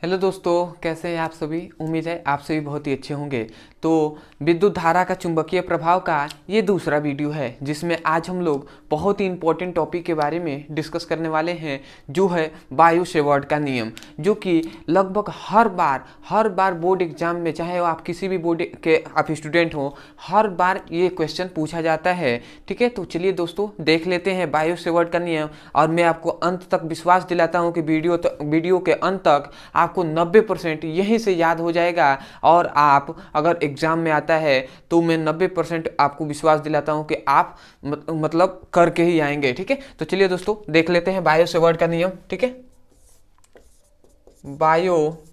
Hello दोस्तों, कैसे हैं आप सभी। उम्मीद है आप सभी बहुत ही अच्छे होंगे। तो विद्युत धारा का चुंबकीय प्रभाव का ये दूसरा वीडियो है जिसमें आज हम लोग बहुत ही इंपॉर्टेंट टॉपिक के बारे में डिस्कस करने वाले हैं, जो है बायो सेवर्ट का नियम, जो कि लगभग हर बार बोर्ड एग्जाम में, चाहे वो आप किसी भी बोर्ड के आप स्टूडेंट हो, हर बार ये क्वेश्चन पूछा जाता है। ठीक है, तो चलिए दोस्तों देख लेते हैं बायो सेवर्ट का नियम। और मैं आपको अंत तक विश्वास दिलाता हूँ कि वीडियो के अंत तक आपको 90% यहीं से याद हो जाएगा। और आप अगर एग्जाम में आता है तो मैं 90% आपको विश्वास दिलाता हूं कि आप मतलब करके ही आएंगे। ठीक है, तो चलिए दोस्तों देख लेते हैं बायो सेवर्ट का नियम। ठीक है, बायो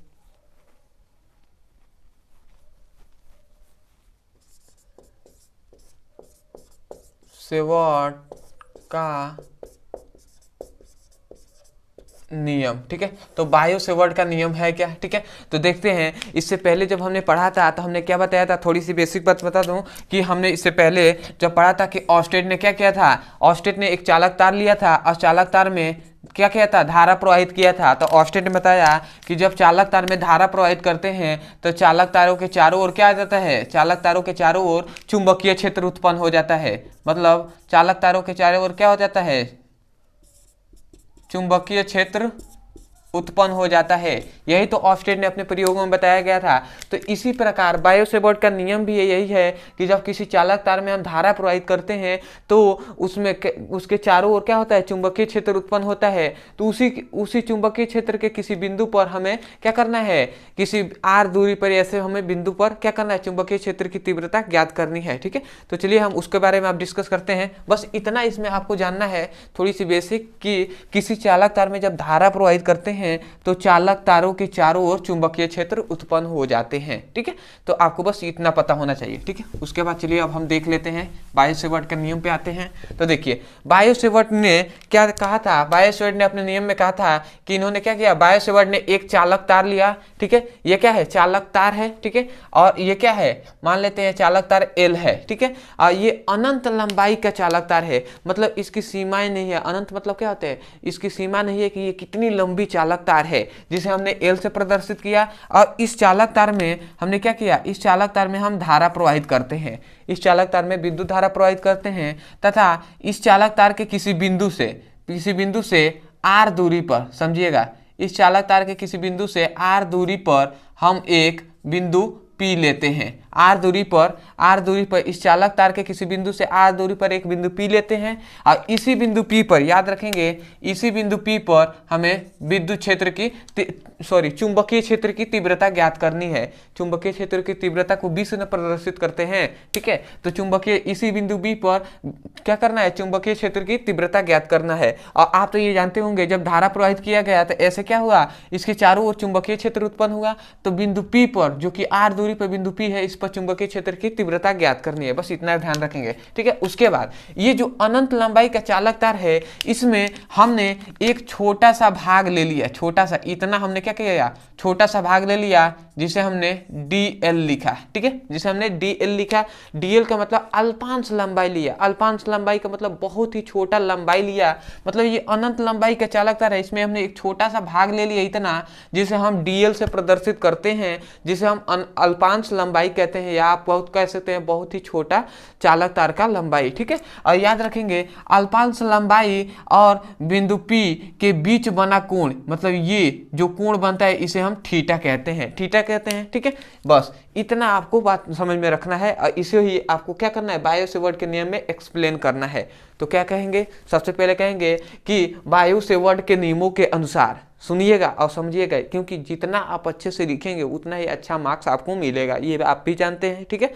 सेवर्ट का नियम। ठीक है, तो बायो सेवर्ट का नियम है क्या। ठीक है, तो देखते हैं। इससे पहले जब हमने पढ़ा था तो हमने क्या बताया था, थोड़ी सी बेसिक बात बता दूं कि हमने इससे पहले जब पढ़ा था कि ऑस्टेट ने क्या किया था, ऑस्टेट ने एक चालक तार लिया था और चालक तार में क्या किया था, धारा प्रवाहित किया था। तो ऑस्टेट ने बताया कि जब चालक तार में धारा प्रवाहित करते हैं तो चालक तारों के चारों ओर क्या आ जाता है, चालक तारों के चारों ओर चुंबकीय क्षेत्र उत्पन्न हो जाता है। मतलब चालक तारों के चारों ओर क्या हो जाता है, चुंबकीय क्षेत्र उत्पन्न हो जाता है। यही तो ऑस्टेट ने अपने प्रयोगों में बताया गया था। तो इसी प्रकार बायो सेवर्ट का नियम भी यही है कि जब किसी चालक तार में हम धारा प्रवाहित करते हैं तो उसमें उसके चारों ओर क्या होता है, चुंबकीय क्षेत्र उत्पन्न होता है। तो उसी चुंबकीय क्षेत्र के किसी बिंदु पर हमें क्या करना है, किसी आर दूरी पर ऐसे हमें बिंदु पर क्या करना है, चुंबकीय क्षेत्र की तीव्रता ज्ञात करनी है। ठीक है, तो चलिए हम उसके बारे में आप डिस्कस करते हैं। बस इतना इसमें आपको जानना है, थोड़ी सी बेसिक, कि किसी चालक तार में जब धारा प्रवाहित करते हैं तो चालक तारों के चारों ओर चुंबकीय क्षेत्र उत्पन्न हो जाते हैं। ठीक है, तो आपको बस इतना पता होना चाहिए। ठीक है, उसके बाद चलिए अब हम देख लेते हैं, बायो सेवर्ट के नियम पे आते हैं। तो देखिए बायो सेवर्ट ने क्या कहा था, बायो सेवर्ट ने अपने नियम में कहा था कि इन्होंने क्या किया, बायो सेवर्ट ने एक चालक तार लिया। ठीक है, ये क्या है, चालक तार है। ठीक है, और ये क्या है, मान लेते हैं चालक तार एल है। ठीक है, और ये अनंत लंबाई का चालक तार है। मतलब इसकी सीमाएं नहीं है। अनंत मतलब क्या होता है, इसकी सीमा नहीं है कि ये कितनी लंबी चालक तार है, जिसे हमने एल से प्रदर्शित किया। और इस चालक तार में हमने क्या किया, इस चालक तार में हम धारा प्रवाहित करते हैं, इस चालक तार में विद्युत धारा प्रवाहित करते हैं, तथा इस चालक तार के किसी बिंदु से आर दूरी पर, समझिएगा, इस चालक तार के किसी बिंदु से आर दूरी पर हम एक बिंदु पी लेते हैं। आर दूरी पर इस चालक तार के किसी बिंदु से आर दूरी पर एक बिंदु पी लेते हैं। और इसी बिंदु पी पर, याद रखेंगे, इसी बिंदु पी पर हमें विद्युत क्षेत्र की चुंबकीय क्षेत्र की तीव्रता ज्ञात करनी है। चुंबकीय क्षेत्र की तीव्रता को बी से प्रदर्शित करते हैं। ठीक है, तो इसी बिंदु बी पर क्या करना है, चुंबकीय क्षेत्र की तीव्रता ज्ञात करना है। और आप तो ये जानते होंगे, जब धारा प्रवाहित किया गया तो ऐसे क्या हुआ, इसके चारों ओर चुंबकीय क्षेत्र उत्पन्न हुआ। तो बिंदु पी पर, जो कि आर दूरी पर बिंदु पी है, इस पर चुंबकीय क्षेत्र की तीव्रता ज्ञात करनी है। बस इतना ध्यान रखेंगे। ठीक है, उसके बाद ये जो अनंत लंबाई का चालक तार है, इसमें हमने एक छोटा सा भाग ले लिया, छोटा सा, इतना हमने क्या किया, छोटा सा भाग ले लिया, जिसे हमने डीएल लिखा। ठीक है, जिसे हमने डीएल लिखा। डीएल का मतलब अल्पांश लंबाई लिया। अल्पांश लंबाई का मतलब बहुत ही छोटा लंबाई लिया। मतलब ये अनंत लंबाई का चालक तार है, इसमें हमने एक छोटा सा भाग ले लिया, इतना, जिसे हम डीएल से प्रदर्शित करते हैं, जिसे हम अल्पांश लंबाई कहते हैं, या आप बहुत कह सकते हैं बहुत ही छोटा चालक तार का लंबाई। ठीक है, और याद रखेंगे अल्पांश लंबाई और बिंदु पी के बीच बना कोण, मतलब ये जो कोण बनता है इसे हम थीटा कहते हैं, थीटा कहते हैं। ठीक है, बस इतना आपको बात समझ में रखना है, और इसे ही आपको क्या करना है, बायो सेवर्ट के नियम में एक्सप्लेन करना है। तो क्या कहेंगे, सबसे पहले कहेंगे कि बायो सेवर्ट के नियमों के अनुसार, सुनिएगा और समझिएगा, क्योंकि जितना आप अच्छे से लिखेंगे उतना ही अच्छा मार्क्स आपको मिलेगा, ये आप भी जानते हैं। ठीक है,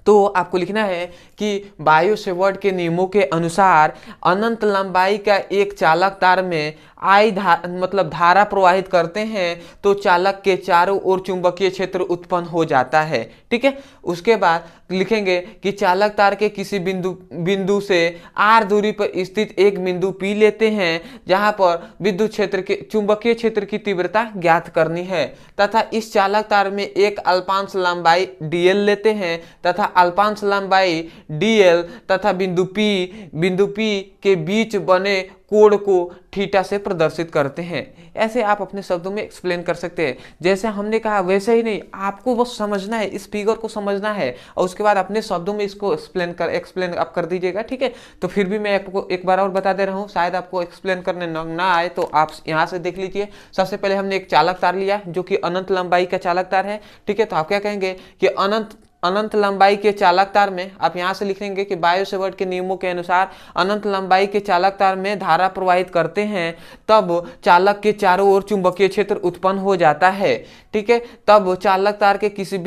तो आपको लिखना है कि बायो सेवर्ट के नियमों के अनुसार अनंत लंबाई का एक चालक तार में मतलब धारा प्रवाहित करते हैं तो चालक के चारों ओर चुंबकीय क्षेत्र उत्पन्न हो जाता है। ठीक है, उसके बाद लिखेंगे कि चालक तार के किसी बिंदु से आर दूरी पर स्थित एक बिंदु पी लेते हैं, जहां पर विद्युत क्षेत्र के चुंबकीय क्षेत्र की तीव्रता ज्ञात करनी है, तथा इस चालक तार में एक अल्पांश लंबाई डीएल लेते हैं, तथा अल्पांश लंबाई डीएल तथा बिंदु पी के बीच बने कोण को थीटा से प्रदर्शित करते हैं। ऐसे आप अपने शब्दों में एक्सप्लेन कर सकते हैं। जैसे हमने कहा वैसे ही नहीं, आपको बस समझना है, इस फिगर को समझना है और उसके बाद अपने शब्दों में इसको एक्सप्लेन आप कर दीजिएगा, ठीक है। तो फिर भी मैं आपको एक बार और बता दे रहा हूँ, शायद आपको एक्सप्लेन करने ना आए तो आप यहाँ से देख लीजिए। सबसे पहले हमने एक चालक तार लिया जो कि अनंत लंबाई का चालक तार है, ठीक है। तो आप क्या कहेंगे कि अनंत लंबाई के चालक तार में आप यहां से लिखेंगे कि बायो सेवर्ट के नियमों के अनुसार अनंत लंबाई के चालक तार में धारा प्रवाहित करते हैं, तब चालक के चारों ओर चुंबकीय क्षेत्र उत्पन्न हो जाता है, ठीक है। तब चालक तार के किसी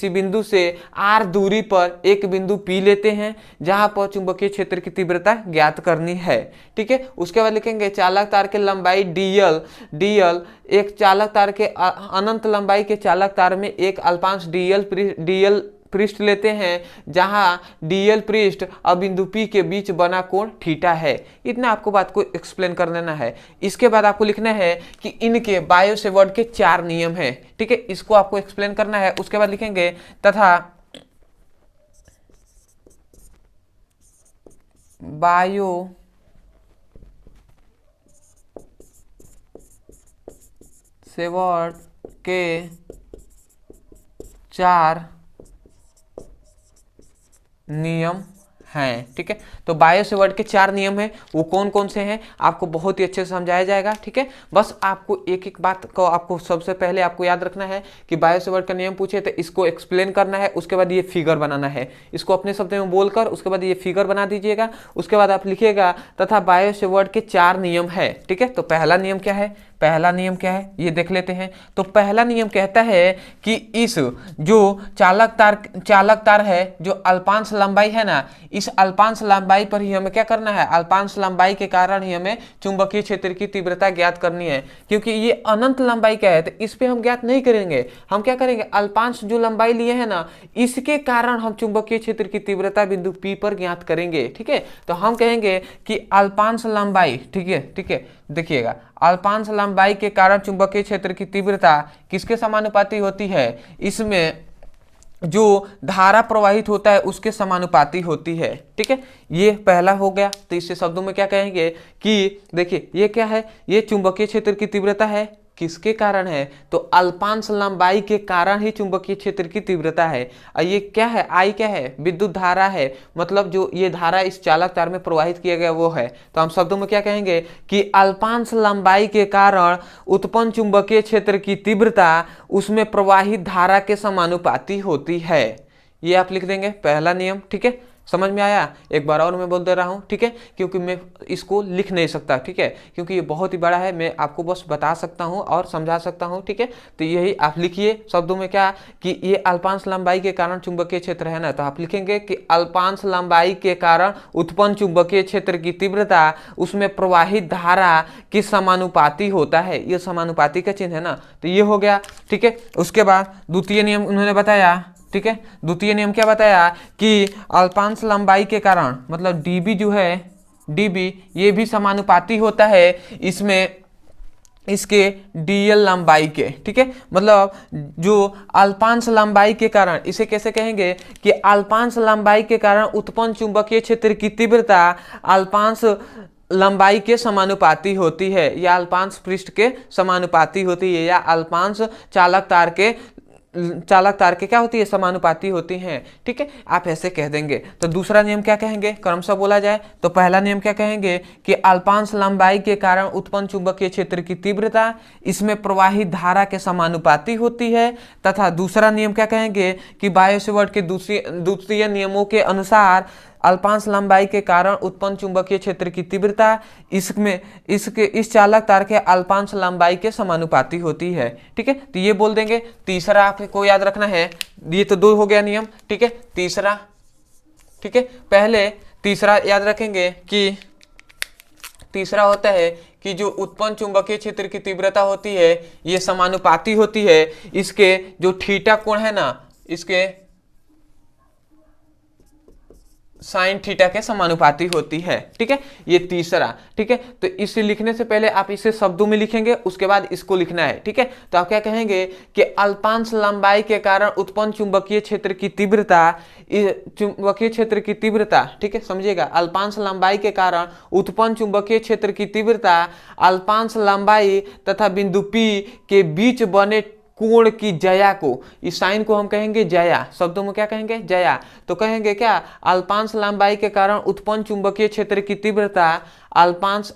बिंदु से r दूरी पर एक बिंदु P लेते हैं जहां पर चुंबकीय क्षेत्र की तीव्रता ज्ञात करनी है, ठीक है। उसके बाद लिखेंगे चालक तार की लंबाई dl एक चालक तार के अनंत लंबाई के चालक तार में एक अल्पांश dl पृष्ठ लेते हैं जहां dl पृष्ठ और बिंदु P के बीच बना कोण थीटा है। इतना आपको बात को एक्सप्लेन कर लेना है। इसके बाद आपको लिखना है कि इनके बायो सेवर्ट के 4 नियम हैं, ठीक है। इसको आपको एक्सप्लेन करना है। उसके बाद लिखेंगे तथा बायो सेवर्ट के 4 नियम हैं, ठीक है। तो बायो सेवर्ट के 4 नियम हैं, वो कौन कौन से हैं आपको बहुत ही अच्छे से समझाया जाएगा, ठीक है। बस आपको एक एक बात को आपको सबसे पहले आपको याद रखना है कि बायो सेवर्ट का नियम पूछे तो इसको एक्सप्लेन करना है, उसके बाद ये फिगर बनाना है, इसको अपने शब्द में बोलकर उसके बाद ये फिगर बना दीजिएगा। उसके बाद आप लिखिएगा तथा बायो सेवर्ट के 4 नियम है, ठीक है। तो पहला नियम क्या है, पहला नियम क्या है ये देख लेते हैं। तो पहला नियम कहता है कि इस जो चालक तार है, जो अल्पांश लंबाई है ना, इस अल्पांश लंबाई पर ही हमें क्या करना है, अल्पांश लंबाई के कारण ही हमें चुंबकीय क्षेत्र की तीव्रता ज्ञात करनी है। क्योंकि ये अनंत लंबाई का है तो इस पे हम ज्ञात नहीं करेंगे, हम क्या करेंगे, अल्पांश जो लंबाई लिए है ना, इसके कारण हम चुंबकीय क्षेत्र की तीव्रता बिंदु P पर ज्ञात करेंगे, ठीक है। तो हम कहेंगे कि अल्पांश लंबाई, ठीक है, देखिएगा, अल्पांश लंबाई के कारण चुंबकीय क्षेत्र की तीव्रता किसके समानुपाती होती है, इसमें जो धारा प्रवाहित होता है उसके समानुपाती होती है, ठीक है। ये पहला हो गया। तो इससे शब्दों में क्या कहेंगे कि देखिए ये क्या है, ये चुंबकीय क्षेत्र की तीव्रता है, किसके कारण है, तो अल्पांश लंबाई के कारण ही चुंबकीय क्षेत्र की तीव्रता है। और ये क्या है, आई क्या है, विद्युत धारा है, मतलब जो ये धारा इस चालक तार में प्रवाहित किया गया वो है। तो हम शब्दों में क्या कहेंगे कि अल्पांश लंबाई के कारण उत्पन्न चुंबकीय क्षेत्र की तीव्रता उसमें प्रवाहित धारा के समानुपाती होती है। ये आप लिख देंगे पहला नियम, ठीक है। समझ में आया, एक बार और मैं बोल दे रहा हूँ, ठीक है, क्योंकि मैं इसको लिख नहीं सकता, ठीक है, क्योंकि ये बहुत ही बड़ा है, मैं आपको बस बता सकता हूँ और समझा सकता हूँ, ठीक है। तो यही आप लिखिए शब्दों में क्या कि ये अल्पांश लंबाई के कारण चुंबकीय क्षेत्र है ना, तो आप लिखेंगे कि अल्पांश लंबाई के कारण उत्पन्न चुंबकीय क्षेत्र की तीव्रता उसमें प्रवाहित धारा के समानुपाती होता है। ये समानुपाती का चिन्ह है ना, तो ये हो गया, ठीक है। उसके बाद द्वितीय नियम उन्होंने बताया, ठीक है, द्वितीय नियम क्या बताया कि अल्पांश लंबाई के कारण, मतलब dB जो है, dB ये भी समानुपाती होता है इसमें इसके dl लंबाई के, ठीक है। मतलब जो अल्पांश लंबाई के कारण, इसे कैसे कहेंगे कि अल्पांश लंबाई के कारण उत्पन्न चुंबकीय क्षेत्र की तीव्रता अल्पांश लंबाई के समानुपाती होती है, या अल्पांश पृष्ठ के समानुपाती होती है, या अल्पांश चालक तार के क्या होती है, समानुपाती होती हैं, ठीक है। आप ऐसे कह देंगे। तो दूसरा नियम क्या कहेंगे, क्रमशः बोला जाए तो पहला नियम क्या कहेंगे कि अल्पांश लंबाई के कारण उत्पन्न चुंबकीय क्षेत्र की तीव्रता इसमें प्रवाहित धारा के समानुपाती होती है, तथा दूसरा नियम क्या कहेंगे कि बायो सेवर्ट के दूसरे नियमों के अनुसार अल्पांश लंबाई के कारण उत्पन्न चुंबकीय क्षेत्र की तीव्रता इस चालक तार के अल्पांश लंबाई के समानुपाती होती है, ठीक है। तो ये बोल देंगे। तीसरा आपको याद रखना है, ये तो 2 हो गया नियम, ठीक है। तीसरा, ठीक है, पहले तीसरा याद रखेंगे कि तीसरा होता है कि जो उत्पन्न चुंबकीय क्षेत्र की तीव्रता होती है ये समानुपाती होती है इसके जो थीटा कोण है ना, इसके साइन थीटा के समानुपाती होती है। ठीक है, ये तीसरा। ठीक है, तो इसे लिखने से पहले आप इसे शब्दों में लिखेंगे, उसके बाद इसको लिखना है। ठीक है, तो आप क्या कहेंगे कि अल्पांश लंबाई के कारण उत्पन्न चुंबकीय क्षेत्र की तीव्रता, चुंबकीय क्षेत्र की तीव्रता, ठीक है समझिएगा, अल्पांश लंबाई के कारण उत्पन्न चुंबकीय क्षेत्र की तीव्रता अल्पांश लंबाई तथा बिंदु P के बीच बने कोण की जया को, इस साइन को हम कहेंगे जया, शब्दों में क्या कहेंगे, जया। तो कहेंगे क्या, अल्पांश लंबाई के कारण उत्पन्न चुंबकीय क्षेत्र की तीव्रता अल्पांश।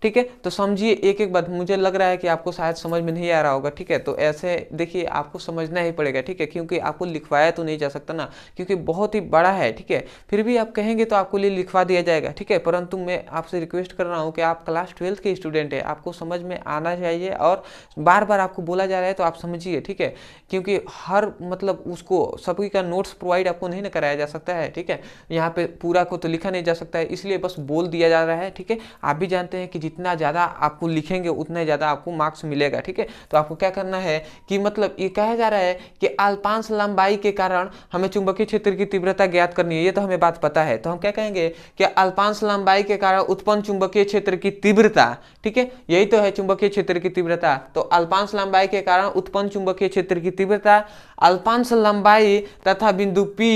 ठीक है, तो समझिए एक एक बात, मुझे लग रहा है कि आपको शायद समझ में नहीं आ रहा होगा। ठीक है, तो ऐसे देखिए आपको समझना ही पड़ेगा। ठीक है, क्योंकि आपको लिखवाया तो नहीं जा सकता ना, क्योंकि बहुत ही बड़ा है। ठीक है, फिर भी आप कहेंगे तो आपको लिए लिखवा दिया जाएगा। ठीक है, परंतु मैं आपसे रिक्वेस्ट कर रहा हूँ कि आप क्लास 12th के स्टूडेंट है, आपको समझ में आना चाहिए, और बार बार आपको बोला जा रहा है तो आप समझिए। ठीक है, क्योंकि हर मतलब उसको सभी का नोट्स प्रोवाइड आपको नहीं ना कराया जा सकता है। ठीक है, यहाँ पे पूरा को तो लिखा नहीं जा सकता है, इसलिए बस बोल दिया जा रहा है। ठीक है, आप भी जानते हैं कि जितना ज़्यादा आपको लिखेंगे उतना ही ज़्यादा आपको मार्क्स मिलेगा। ठीक है, तो आपको क्या करना है कि मतलब ये कहा जा रहा है कि अल्पांश लंबाई के कारण हमें चुंबकीय क्षेत्र की तीव्रता ज्ञात करनी है, ये तो हमें बात पता है। तो हम क्या कहेंगे कि अल्पांश लंबाई के कारण उत्पन्न चुंबकीय क्षेत्र की तीव्रता, ठीक है, यही तो है चुंबकीय क्षेत्र की तीव्रता। तो अल्पांश लंबाई के कारण उत्पन्न चुंबकीय क्षेत्र की तीव्रता अल्पांश लंबाई तथा बिंदु P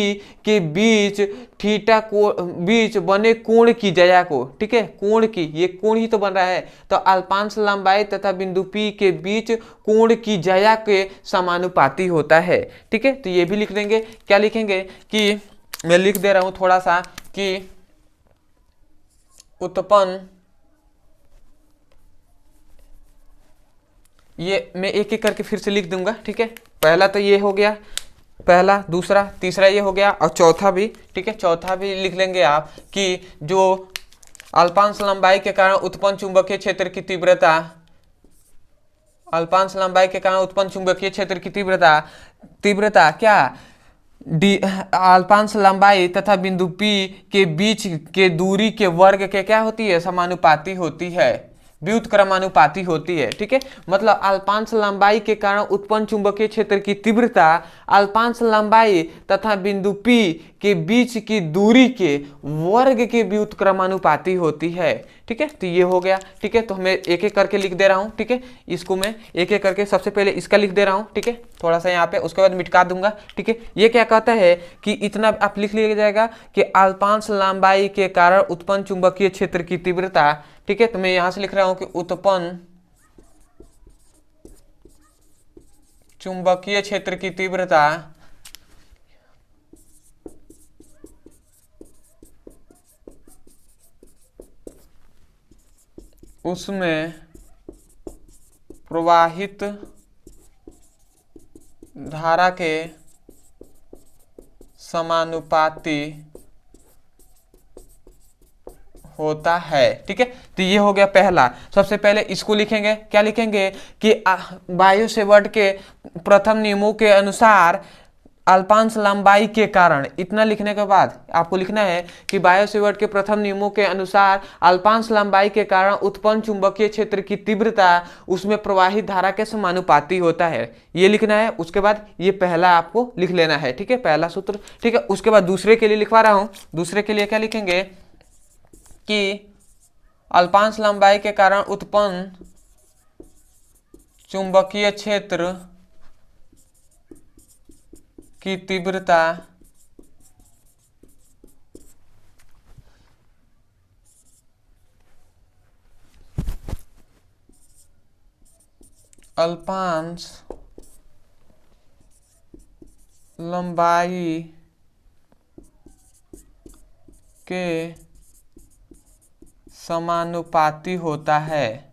के बीच थीटा को बीच बने कोण की जया को, ठीक है, कोण की, ये कोण ही तो बन रहा है, तो अल्पांश लंबाई तथा बिंदु P के बीच कोण की जया के समानुपाती होता है। ठीक है, तो ये भी लिख देंगे। क्या लिखेंगे कि मैं लिख दे रहा हूं थोड़ा सा कि उत्पन्न, ये मैं एक एक करके फिर से लिख दूंगा। ठीक है, पहला तो ये हो गया, पहला, दूसरा, तीसरा ये हो गया, और चौथा भी। ठीक है, चौथा भी लिख लेंगे आप कि जो अल्पांश लंबाई के कारण उत्पन्न चुंबकीय क्षेत्र की तीव्रता, अल्पांश लंबाई के कारण उत्पन्न चुंबकीय क्षेत्र की तीव्रता क्या, डी अल्पांश लंबाई तथा बिंदु P के बीच के दूरी के वर्ग के क्या होती है, समानुपाती होती है, व्युत्क्रमानुपाती होती है। ठीक है, मतलब अल्पांश लंबाई के कारण उत्पन्न चुंबकीय क्षेत्र की तीव्रता अल्पांश लंबाई तथा बिंदु P के बीच की दूरी के वर्ग के व्युत्क्रमानुपाती होती है। ठीक है, तो ये हो गया। ठीक है, तो मैं एक एक करके लिख दे रहा हूं। ठीक है, इसको मैं एक एक करके सबसे पहले इसका लिख दे रहा हूं। ठीक है, थोड़ा सा यहाँ पे, उसके बाद मिटका दूंगा। ठीक है, ये क्या कहता है कि इतना आप लिख लिया जाएगा कि अल्पांश लंबाई के कारण उत्पन्न चुंबकीय क्षेत्र की तीव्रता। ठीक है, तो मैं यहां से लिख रहा हूं कि उत्पन्न चुंबकीय क्षेत्र की तीव्रता उसमें प्रवाहित धारा के समानुपाती होता है। ठीक है, तो ये हो गया पहला। सबसे पहले इसको लिखेंगे, क्या लिखेंगे कि बायो सेवर्ट के प्रथम नियमों के अनुसार अल्पांश लंबाई के कारण, इतना लिखने के बाद आपको लिखना है कि बायो सेवर्ट के प्रथम नियमों के अनुसार अल्पांश लंबाई के कारण उत्पन्न चुंबकीय क्षेत्र की तीव्रता उसमें प्रवाहित धारा के समानुपाती होता है, ये लिखना है। उसके बाद ये पहला आपको लिख लेना है। ठीक है, पहला सूत्र। ठीक है, उसके बाद दूसरे के लिए लिखवा रहा हूं। दूसरे के लिए क्या लिखेंगे कि अल्पांश लंबाई के कारण उत्पन्न चुंबकीय क्षेत्र की तीव्रता अल्पांश लंबाई के समानुपाती होता है।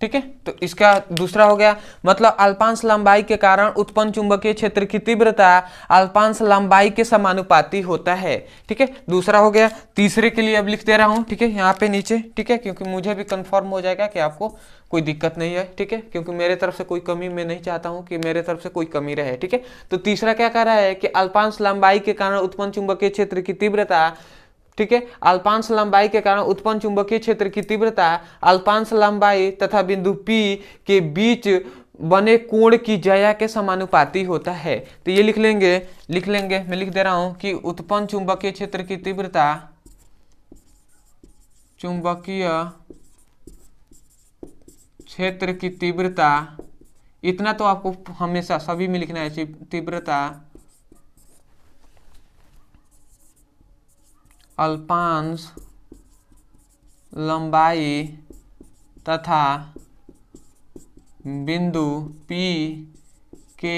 ठीक है, तो इसका दूसरा हो गया, मतलब अल्पांश लंबाई के कारण उत्पन्न चुंबकीय क्षेत्र की तीव्रता अल्पांश लंबाई के समानुपाती होता है। ठीक है, दूसरा हो गया। तीसरे के लिए अब लिख दे रहा हूं। ठीक है, यहाँ पे नीचे। ठीक है, क्योंकि मुझे भी कंफर्म हो जाएगा कि आपको कोई दिक्कत नहीं है। ठीक है, क्योंकि मेरे तरफ से कोई कमी, मैं नहीं चाहता हूं कि मेरे तरफ से कोई कमी रहे। ठीक है, तो तीसरा क्या कह रहा है कि अल्पांश लंबाई के कारण उत्पन्न चुंबकीय क्षेत्र की तीव्रता, ठीक है, अल्पांश लंबाई के कारण उत्पन्न चुंबकीय क्षेत्र की तीव्रता अल्पांश लंबाई तथा बिंदु P के बीच बने कोण की ज्या के समानुपाती होता है। तो ये लिख लेंगे मैं लिख दे रहा हूं कि उत्पन्न चुंबकीय क्षेत्र की तीव्रता, चुंबकीय क्षेत्र की तीव्रता, इतना तो आपको हमेशा सभी में लिखना है, तीव्रता अल्पांश लंबाई तथा बिंदु P के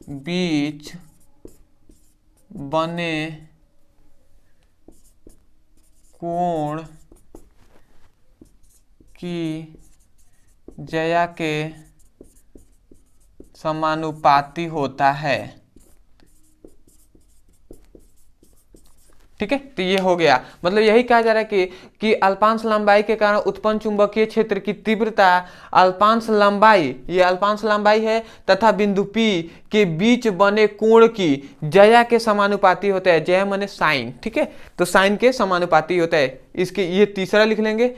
बीच बने कोण की ज्या के समानुपाती होता है। ठीक है, तो ये हो गया। मतलब यही कहा जा रहा है कि अल्पांश लंबाई के कारण उत्पन्न चुंबकीय क्षेत्र की तीव्रता अल्पांश लंबाई, ये अल्पांश लंबाई है, तथा बिंदु P के बीच बने कोण की ज्या के समानुपाती होता है। ज्या माने साइन, ठीक है, तो साइन के समानुपाती होता है। इसके ये तीसरा लिख लेंगे,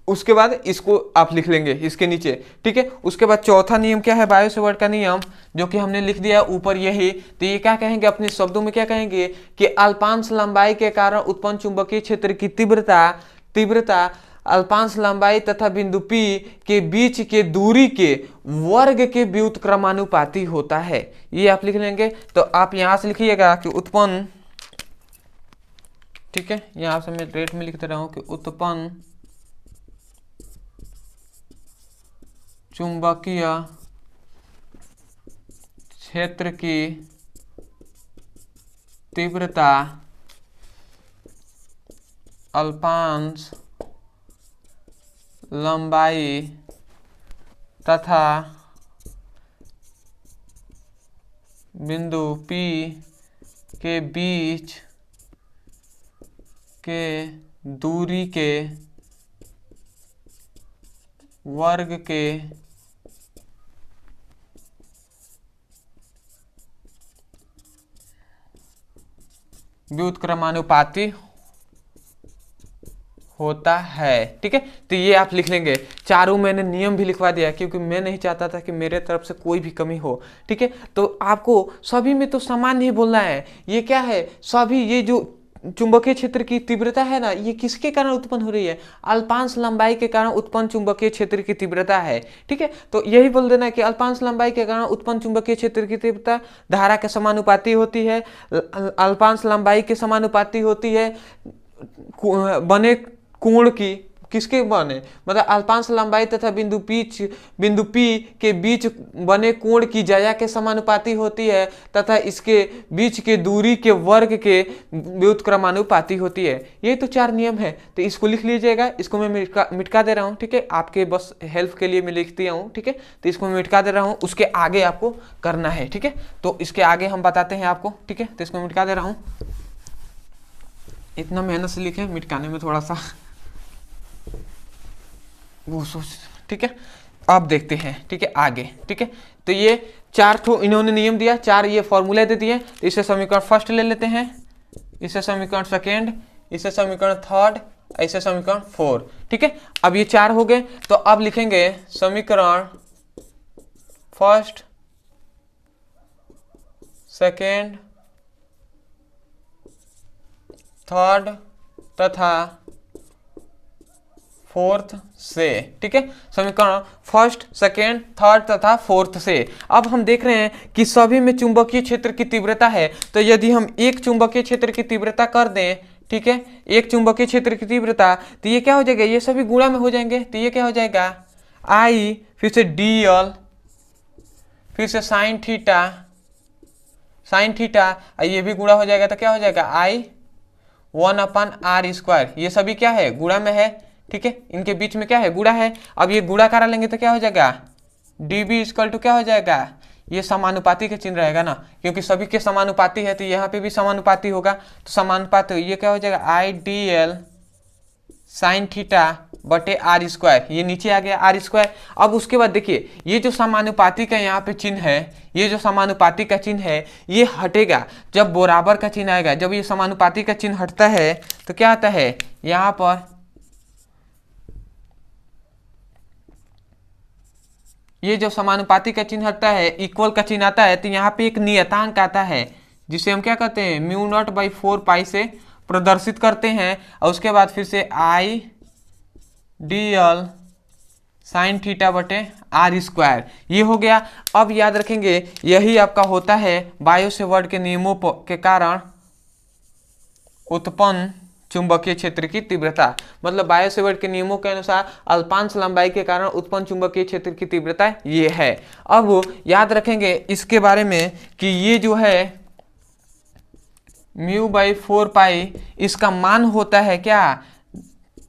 उसके बाद इसको आप लिख लेंगे इसके नीचे। ठीक है, उसके बाद चौथा नियम क्या है, बायो सेवर्ट का नियम, जो कि हमने लिख दिया ऊपर यही। तो ये क्या कहेंगे, अपने शब्दों में क्या कहेंगे कि अल्पांश लंबाई के कारण उत्पन्न चुंबकीय क्षेत्र की तीव्रता अल्पांश लंबाई तथा बिंदु P के बीच के दूरी के वर्ग के व्युत्क्रमानुपाती होता है। ये आप लिख लेंगे। तो आप यहां से लिखिएगा कि उत्पन्न, ठीक है, यहां से मैं रेट में लिखते रहा हूं कि उत्पन्न चुंबकीय क्षेत्र की तीव्रता अल्पांश लंबाई तथा बिंदु P के बीच के दूरी के वर्ग के व्युत्क्रमानुपाती होता है। ठीक है, तो ये आप लिख लेंगे। चारों मैंने नियम भी लिखवा दिया क्योंकि मैं नहीं चाहता था कि मेरे तरफ से कोई भी कमी हो। ठीक है, तो आपको सभी में तो समान ही बोलना है। ये क्या है, सभी, ये जो चुंबकीय क्षेत्र की तीव्रता है ना, ये किसके कारण उत्पन्न हो रही है, अल्पांश लंबाई के कारण उत्पन्न चुंबकीय क्षेत्र की तीव्रता है। ठीक है, तो यही बोल देना कि अल्पांश लंबाई के कारण उत्पन्न चुंबकीय क्षेत्र की तीव्रता धारा के समानुपाती होती है, अल्पांश लंबाई के समानुपाती होती है, बने कोण की, किसके बने, मतलब अल्पांश लंबाई तथा बिंदु P के बीच बने कोण की ज्या के समानुपाती होती है, तथा इसके बीच के दूरी के वर्ग के व्युत्क्रमानुपाती होती है। ये तो चार नियम है, तो इसको लिख लीजिएगा। इसको मैं मिटका दे रहा हूँ। ठीक है, आपके बस हेल्प के लिए मैं लिख दिया हूँ। ठीक है, तो इसको मैं मिटका दे रहा हूँ, उसके आगे आपको करना है। ठीक है, तो इसके आगे हम बताते हैं आपको। ठीक है, तो इसको मिटका दे रहा हूँ। इतना मेहनत से लिखे, मिटकाने में थोड़ा सा वो सोच। ठीक है, अब देखते हैं। ठीक है, आगे। ठीक है, तो ये चार ठो इन्होंने नियम दिया, चार ये फॉर्मूले दे दिए। तो इसे समीकरण फर्स्ट ले लेते हैं, इसे समीकरण सेकेंड, इसे समीकरण थर्ड, ऐसे समीकरण 4। ठीक है, अब ये चार हो गए। तो अब लिखेंगे समीकरण फर्स्ट, सेकेंड, थर्ड तथा फोर्थ से। ठीक है, समीकरण फर्स्ट, सेकेंड, थर्ड तथा फोर्थ से। अब हम देख रहे हैं कि सभी में चुंबकीय क्षेत्र की तीव्रता है। तो यदि हम एक चुंबकीय क्षेत्र की तीव्रता कर दें, ठीक है, एक चुंबकीय क्षेत्र की तीव्रता, तो ये क्या हो जाएगा, ये सभी गुणा में हो जाएंगे। तो ये क्या हो जाएगा, I, फिर से dl, फिर से साइन थीटा, ये भी गुणा हो जाएगा। तो क्या हो जाएगा, I 1/r²। ये सभी क्या है, गुणा में है। ठीक है, इनके बीच में क्या है, गुणा है। अब ये गुणा करा लेंगे तो क्या हो जाएगा, dB = क्या हो जाएगा, ये समानुपाती का चिन्ह रहेगा ना, क्योंकि सभी के समानुपाती है, तो यहाँ पे भी समानुपाती होगा। तो समानुपाती, ये क्या हो जाएगा, I dl साइन थीटा बटे r²। ये नीचे आ गया r²। अब उसके बाद देखिए, ये जो समानुपाती का यहाँ पे चिन्ह है, ये जो समानुपाती का चिन्ह है, ये हटेगा जब बराबर का चिन्ह आएगा। जब ये समानुपाती का चिन्ह हटता है तो क्या आता है, यहाँ पर ये जो समानुपाती का चिन्ह आता है, इक्वल का चिन्ह आता है, तो यहाँ पे एक नियतांक आता है जिसे हम क्या कहते हैं, म्यू नॉट बाई 4 पाई से प्रदर्शित करते हैं। और उसके बाद फिर से I D L sine theta बटे आर स्क्वायर, ये हो गया। अब याद रखेंगे यही आपका होता है बायो सेवर्ट के नियमों के कारण उत्पन्न चुंबकीय क्षेत्र की तीव्रता। मतलब बायो सेवर्ट के नियमों के अनुसार अल्पांश लंबाई के कारण उत्पन्न चुंबकीय क्षेत्र की तीव्रता ये है। अब याद रखेंगे इसके बारे में कि ये जो है म्यू बाई 4 पाई, इसका मान होता है क्या,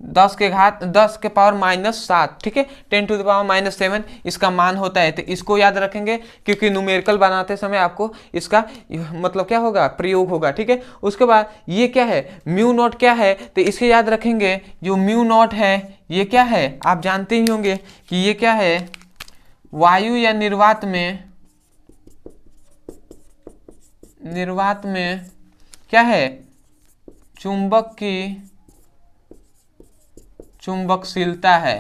10 के पावर -7, ठीक है, 10 टू द पावर -7 इसका मान होता है। तो इसको याद रखेंगे क्योंकि न्यूमेरिकल बनाते समय आपको इसका मतलब क्या होगा, प्रयोग होगा, ठीक है। उसके बाद ये क्या है, म्यू नॉट क्या है, तो इसे याद रखेंगे। जो म्यू नॉट है ये क्या है, आप जानते ही होंगे कि ये क्या है, वायु या निर्वात में क्या है, चुंबक की चुंबकशीलता है,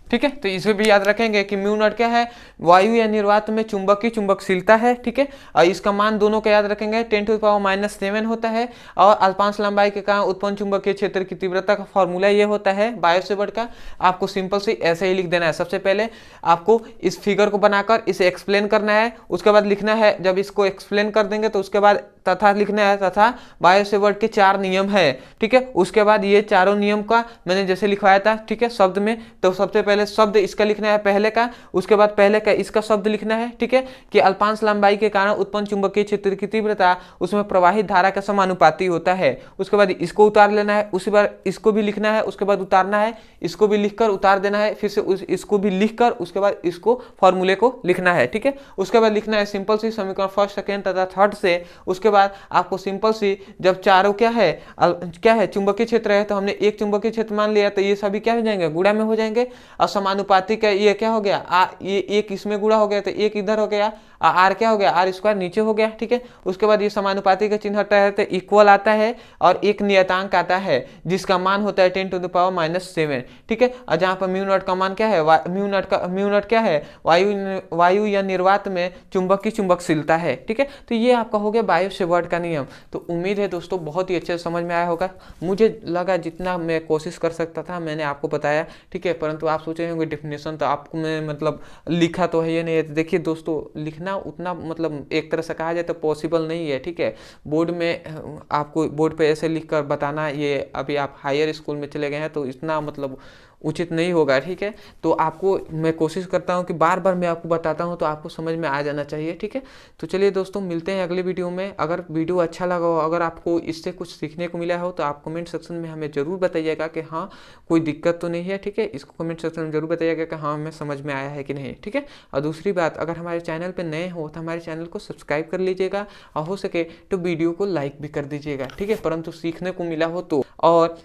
ठीक है। तो इसे भी याद रखेंगे कि म्यू नॉट क्या है, वायु या निर्वात में चुंबक की चुंबकशीलता है, ठीक है। और इसका मान दोनों का याद रखेंगे, 10 टू द पावर -7 होता है। और अल्पांश लंबाई के कारण उत्पन्न चुंबकीय क्षेत्र की तीव्रता का फॉर्मूला ये होता है बायो सेवर्ट का। आपको सिंपल से ऐसे ही लिख देना है। सबसे पहले आपको इस फिगर को बनाकर इसे एक्सप्लेन करना है, उसके बाद लिखना है। जब इसको एक्सप्लेन कर देंगे तो उसके बाद तथा लिखना है, तथा बायो सेवर्ट के 4 नियम है, ठीक है। उसके बाद ये चारों नियम का मैंने जैसे लिखवाया था, ठीक है, शब्द में। तो सबसे पहले शब्द इसका लिखना है पहले का, उसके बाद पहले का इसका शब्द लिखना है, ठीक है, कि अल्पांश लंबाई के कारण उत्पन्न चुंबकीय क्षेत्र की तीव्रता उसमें प्रवाहित धारा का समानुपाती होता है। उसके बाद इसको उतार लेना है, उसी बार इसको भी लिखना है, उसके बाद उतारना है, इसको भी लिखकर उतार देना है, फिर से इसको भी लिखकर उसके बाद इसको फॉर्मूले को लिखना है, ठीक है। उसके बाद लिखना है सिंपल सी समीकरण फर्स्ट, सेकेंड तथा थर्ड से। उसके बाद आपको सिंपल सी, जब चारों क्या है चुंबकीय क्षेत्र है, तो हमने एक चुंबकीय क्षेत्र मान लिया, तो ये सभी क्या हो जाएंगे, गुणा में हो जाएंगे। और समानुपाती का ये क्या हो गया, ये एक इसमें गुणा हो गया, तो एक इधर हो गया, आर क्या हो गया, आर स्क्वायर नीचे हो गया, ठीक है। उसके बाद ये समानुपाती का चिन्ह हटता है तो इक्वल आता है, और एक नियतांक आता है जिसका मान होता है 10 टू द पावर -7, ठीक है। और जहां पर म्यू नॉट का मान क्या है, म्यू नॉट क्या है, वायु या निर्वात में चुंबक की चुंबकशीलता है, ठीक है। तो ये आपका हो गया बायो सेवर्ट का नियम। तो उम्मीद है दोस्तों बहुत ही अच्छे से समझ में आया होगा। मुझे लगा जितना मैं कोशिश कर सकता था मैंने आपको बताया, ठीक है। परंतु आप सोचे होंगे डेफिनेशन तो आपको मैं मतलब लिखा तो है ये नहीं है। देखिए दोस्तों, लिखना उतना मतलब एक तरह से कहा जाए तो पॉसिबल नहीं है, ठीक है। बोर्ड में आपको बोर्ड पे ऐसे लिख कर बताना, ये अभी आप हायर स्कूल में चले गए हैं तो इतना मतलब उचित नहीं होगा, ठीक है। तो आपको मैं कोशिश करता हूं कि बार बार मैं आपको बताता हूं तो आपको समझ में आ जाना चाहिए, ठीक है। तो चलिए दोस्तों, मिलते हैं अगले वीडियो में। अगर वीडियो अच्छा लगा हो, अगर आपको इससे कुछ सीखने को मिला हो, तो आप कमेंट सेक्शन में हमें जरूर बताइएगा कि हाँ कोई दिक्कत तो नहीं है, ठीक है। इसको कमेंट सेक्शन में जरूर बताइएगा कि हाँ हमें समझ में आया है कि नहीं, ठीक है। और दूसरी बात, अगर हमारे चैनल पर नए हो तो हमारे चैनल को सब्सक्राइब कर लीजिएगा, और हो सके तो वीडियो को लाइक भी कर दीजिएगा, ठीक है। परंतु सीखने को मिला हो तो। और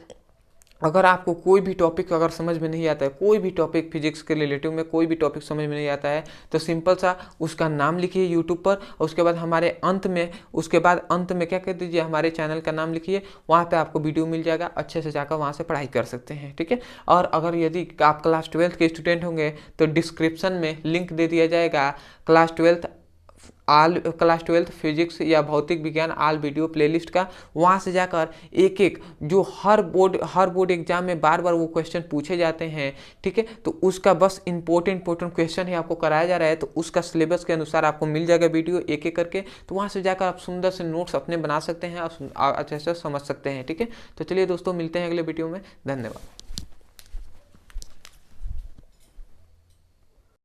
अगर आपको कोई भी टॉपिक अगर समझ में नहीं आता है, कोई भी टॉपिक फिजिक्स के रिलेटिव में कोई भी टॉपिक समझ में नहीं आता है, तो सिंपल सा उसका नाम लिखिए यूट्यूब पर, और उसके बाद अंत में क्या कर दीजिए, हमारे चैनल का नाम लिखिए, वहाँ पे आपको वीडियो मिल जाएगा, अच्छे से जाकर वहाँ से पढ़ाई कर सकते हैं, ठीक है। और अगर यदि आप क्लास 12th के स्टूडेंट होंगे तो डिस्क्रिप्शन में लिंक दे दिया जाएगा क्लास 12th फिजिक्स या भौतिक विज्ञान आल वीडियो प्लेलिस्ट का। वहाँ से जाकर एक एक जो हर बोर्ड एग्जाम में बार बार वो क्वेश्चन पूछे जाते हैं, ठीक है। तो उसका बस इंपॉर्टेंट क्वेश्चन ही आपको कराया जा रहा है, तो उसका सिलेबस के अनुसार आपको मिल जाएगा वीडियो एक एक करके। तो वहाँ से जाकर आप सुंदर से नोट्स अपने बना सकते हैं और अच्छे से समझ सकते हैं, ठीक है। तो चलिए दोस्तों, मिलते हैं अगले वीडियो में। धन्यवाद।